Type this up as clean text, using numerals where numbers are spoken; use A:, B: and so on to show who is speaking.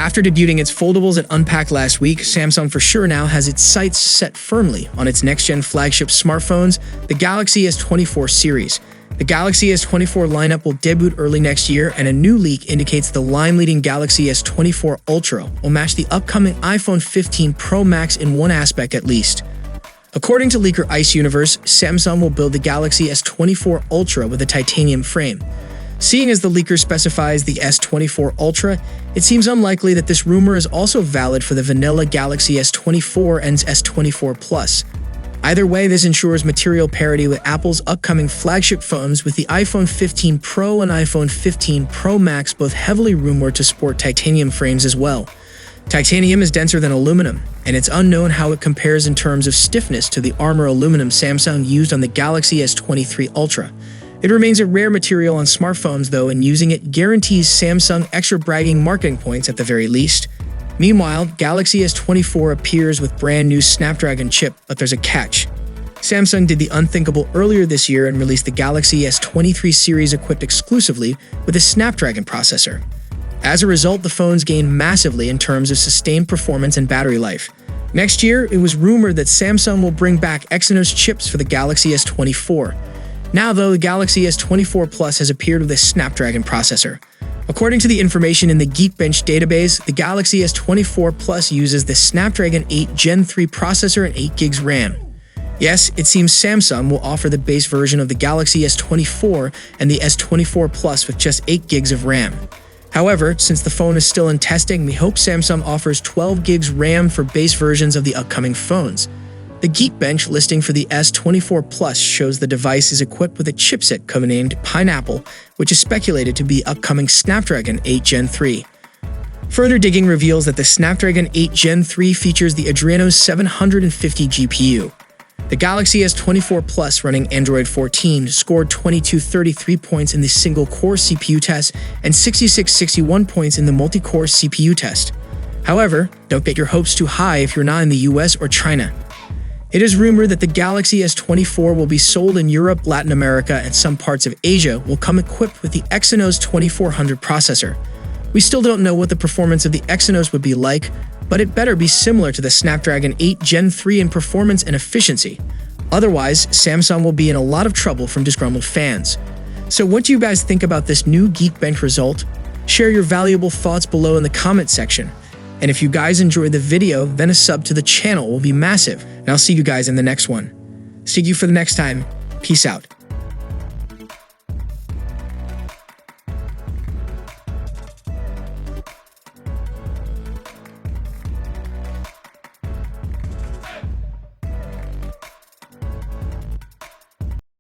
A: After debuting its foldables at Unpacked last week, Samsung for sure now has its sights set firmly on its next-gen flagship smartphones, the Galaxy S24 series. The Galaxy S24 lineup will debut early next year, and a new leak indicates the line-leading Galaxy S24 Ultra will match the upcoming iPhone 15 Pro Max in one aspect at least. According to leaker Ice Universe, Samsung will build the Galaxy S24 Ultra with a titanium frame. Seeing as the leaker specifies the S24 Ultra, it seems unlikely that this rumor is also valid for the vanilla Galaxy S24 and S24 Plus. Either way, this ensures material parity with Apple's upcoming flagship phones, with the iPhone 15 Pro and iPhone 15 Pro Max both heavily rumored to sport titanium frames as well. Titanium is denser than aluminum, and it's unknown how it compares in terms of stiffness to the armor aluminum Samsung used on the Galaxy S23 Ultra. It remains a rare material on smartphones though, and using it guarantees Samsung extra bragging marketing points at the very least. Meanwhile, Galaxy S24 appears with brand new Snapdragon chip, but there's a catch. Samsung did the unthinkable earlier this year and released the Galaxy S23 series equipped exclusively with a Snapdragon processor. As a result, the phones gained massively in terms of sustained performance and battery life. Next year, it was rumored that Samsung will bring back Exynos chips for the Galaxy S24. Now though, the Galaxy S24 Plus has appeared with a Snapdragon processor. According to the information in the Geekbench database, the Galaxy S24 Plus uses the Snapdragon 8 Gen 3 processor and 8 GB RAM. Yes, it seems Samsung will offer the base version of the Galaxy S24 and the S24 Plus with just 8 GB of RAM. However, since the phone is still in testing, we hope Samsung offers 12 GB RAM for base versions of the upcoming phones. The Geekbench listing for the S24 Plus shows the device is equipped with a chipset codenamed Pineapple, which is speculated to be upcoming Snapdragon 8 Gen 3. Further digging reveals that the Snapdragon 8 Gen 3 features the Exynos 750 GPU. The Galaxy S24 Plus running Android 14 scored 2233 points in the single-core CPU test and 6661 points in the multi-core CPU test. However, don't get your hopes too high if you're not in the US or China. It is rumored that the Galaxy S24 will be sold in Europe, Latin America, and some parts of Asia will come equipped with the Exynos 2400 processor. We still don't know what the performance of the Exynos would be like, but it better be similar to the Snapdragon 8 Gen 3 in performance and efficiency. Otherwise, Samsung will be in a lot of trouble from disgruntled fans. So what do you guys think about this new Geekbench result? Share your valuable thoughts below in the comment section. And if you guys enjoyed the video, then a sub to the channel will be massive. And I'll see you guys in the next one. See you for the next time. Peace out.